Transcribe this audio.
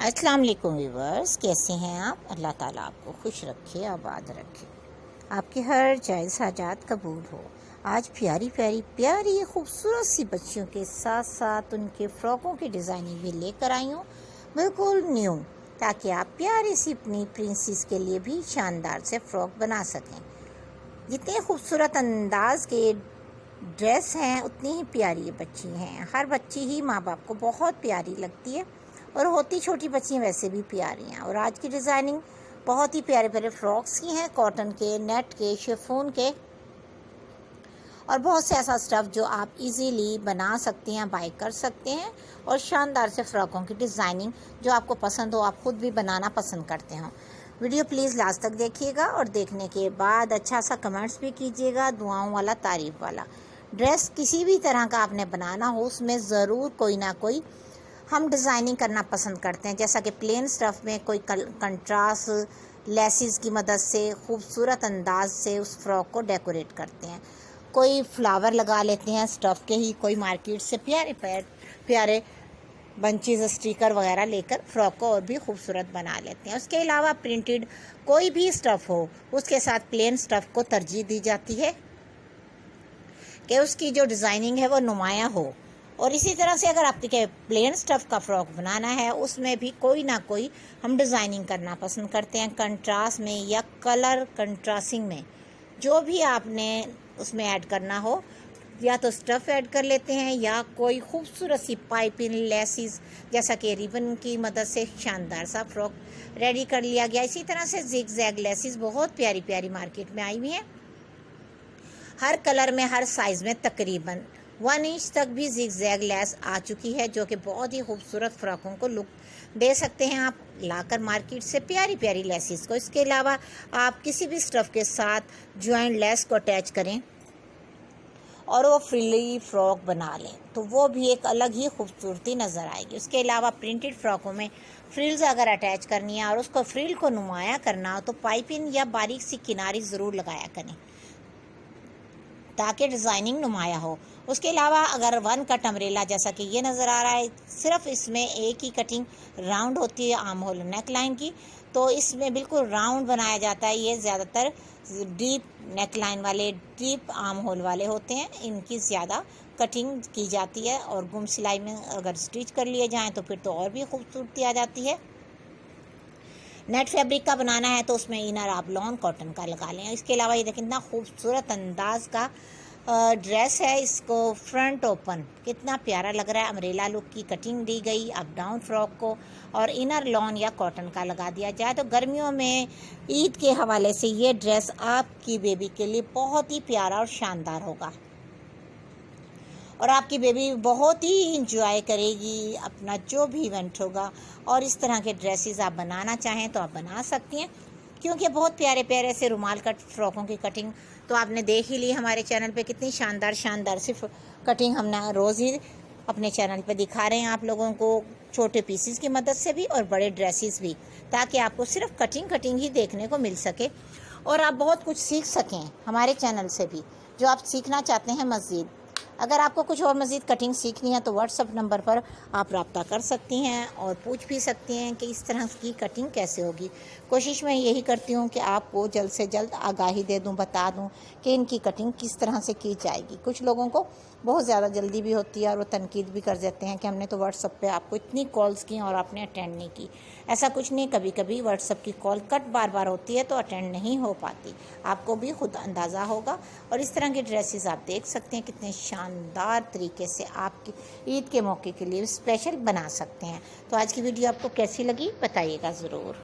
अस्सलाम वालेकुम व्यूवर्स, कैसे हैं आप। अल्लाह ताला आपको खुश रखे, आबाद रखे, आपके हर जायज़ हाजात कबूल हो। आज प्यारी प्यारी प्यारी खूबसूरत सी बच्चियों के साथ साथ उनके फ़्रॉकों की डिज़ाइनिंग भी लेकर आई हूँ, बिल्कुल न्यू, ताकि आप प्यारी सी अपनी प्रिंसेस के लिए भी शानदार से फ़्रॉक बना सकें। जितने खूबसूरत अंदाज के ड्रेस हैं उतनी ही प्यारी ये बच्ची हैं। हर बच्ची ही माँ बाप को बहुत प्यारी लगती है और होती छोटी बच्चियाँ वैसे भी प्यारी हैं। और आज की डिज़ाइनिंग बहुत ही प्यारे प्यारे फ्रॉक्स की हैं, कॉटन के, नेट के, शिफॉन के और बहुत से ऐसा स्टफ़ जो आप इजीली बना सकती हैं, बाय कर सकते हैं। और शानदार से फ़्रॉकों की डिज़ाइनिंग जो आपको पसंद हो, आप खुद भी बनाना पसंद करते हो। वीडियो प्लीज़ लास्ट तक देखिएगा और देखने के बाद अच्छा सा कमेंट्स भी कीजिएगा, दुआओं वाला, तारीफ़ वाला। ड्रेस किसी भी तरह का आपने बनाना हो, उसमें ज़रूर कोई ना कोई हम डिज़ाइनिंग करना पसंद करते हैं। जैसा कि प्लेन स्टफ़ में कोई कंट्रास्ट लेसिस की मदद से खूबसूरत अंदाज से उस फ्रॉक को डेकोरेट करते हैं। कोई फ्लावर लगा लेते हैं स्टफ़ के ही, कोई मार्केट से प्यारे प्यारे बंचेस, स्टिकर वगैरह लेकर फ्रॉक को और भी खूबसूरत बना लेते हैं। उसके अलावा प्रिंटेड कोई भी स्टफ़ हो, उसके साथ प्लेन स्टफ़ को तरजीह दी जाती है कि उसकी जो डिज़ाइनिंग है वो नुमाया हो। और इसी तरह से अगर आपके प्लेन स्टफ़ का फ़्रॉक बनाना है, उसमें भी कोई ना कोई हम डिज़ाइनिंग करना पसंद करते हैं, कंट्रास्ट में या कलर कंट्रास्टिंग में। जो भी आपने उसमें ऐड करना हो, या तो स्टफ़ ऐड कर लेते हैं या कोई खूबसूरत सी पाइपिंग लेसिस जैसा कि रिबन की मदद से शानदार सा फ्रॉक रेडी कर लिया गया। इसी तरह से जिग जैग लेसिस बहुत प्यारी प्यारी मार्केट में आई हुई हैं, हर कलर में, हर साइज़ में। तकरीबन 1 इंच तक भी जिग जैग लेस आ चुकी है, जो कि बहुत ही खूबसूरत फ्रॉकों को लुक दे सकते हैं आप लाकर मार्केट से प्यारी प्यारी लेसिस को। इसके अलावा आप किसी भी स्टफ़ के साथ ज्वाइंट लेस को अटैच करें और वो फ्रिली फ्रॉक बना लें तो वो भी एक अलग ही खूबसूरती नज़र आएगी। उसके अलावा प्रिंटेड फ्रॉकों में फ्रिल्स अगर अटैच करनी है और उसको फ्रिल को नुमाया करना हो तो पाइपिंग या बारीक सी किनारी ज़रूर लगाया करें ताकि डिज़ाइनिंग नुमाया हो। उसके अलावा अगर 1 कट अम्ब्रेला जैसा कि ये नज़र आ रहा है, सिर्फ इसमें एक ही कटिंग राउंड होती है आर्म होल नेक लाइन की, तो इसमें बिल्कुल राउंड बनाया जाता है। ये ज़्यादातर डीप नेक लाइन वाले, डीप आर्म होल वाले होते हैं, इनकी ज़्यादा कटिंग की जाती है। और गुम सिलाई में अगर स्टिच कर लिए जाएँ तो फिर तो और भी खूबसूरती आ जाती है। नेट फैब्रिक का बनाना है तो उसमें इनर आप लॉन कॉटन का लगा लें। इसके अलावा ये देखिए कितना खूबसूरत अंदाज का ड्रेस है। इसको फ्रंट ओपन कितना प्यारा लग रहा है, अम्ब्रेला लुक की कटिंग दी गई अप डाउन फ्रॉक को, और इनर लॉन या कॉटन का लगा दिया जाए तो गर्मियों में ईद के हवाले से ये ड्रेस आपकी बेबी के लिए बहुत ही प्यारा और शानदार होगा और आपकी बेबी बहुत ही इंजॉय करेगी अपना जो भी इवेंट होगा। और इस तरह के ड्रेसेस आप बनाना चाहें तो आप बना सकती हैं, क्योंकि बहुत प्यारे प्यारे से रुमाल कट फ्रॉकों की कटिंग तो आपने देख ही ली हमारे चैनल पे। कितनी शानदार शानदार सी कटिंग हम रोज़ ही अपने चैनल पे दिखा रहे हैं आप लोगों को, छोटे पीसेस की मदद से भी और बड़े ड्रेसेस भी, ताकि आपको सिर्फ कटिंग ही देखने को मिल सके और आप बहुत कुछ सीख सकें हमारे चैनल से भी, जो आप सीखना चाहते हैं मज़ीद। अगर आपको कुछ और मज़ीद कटिंग सीखनी है तो व्हाट्सअप नंबर पर आप रब्ता कर सकती हैं और पूछ भी सकती हैं कि इस तरह की कटिंग कैसे होगी। कोशिश मैं यही करती हूँ कि आपको जल्द से जल्द आगाही दे दूँ, बता दूँ कि इनकी कटिंग किस तरह से की जाएगी। कुछ लोगों को बहुत ज़्यादा जल्दी भी होती है और वो तनकीद भी कर देते हैं कि हमने तो व्हाट्सअप पे आपको इतनी कॉल्स की और आपने अटेंड नहीं की। ऐसा कुछ नहीं, कभी कभी व्हाट्सअप की कॉल कट बार बार होती है तो अटेंड नहीं हो पाती, आपको भी खुद अंदाज़ा होगा। और इस तरह के ड्रेसेस आप देख सकते हैं कितने शानदार तरीके से आपकी ईद के मौके के लिए स्पेशल बना सकते हैं। तो आज की वीडियो आपको कैसी लगी बताइएगा ज़रूर।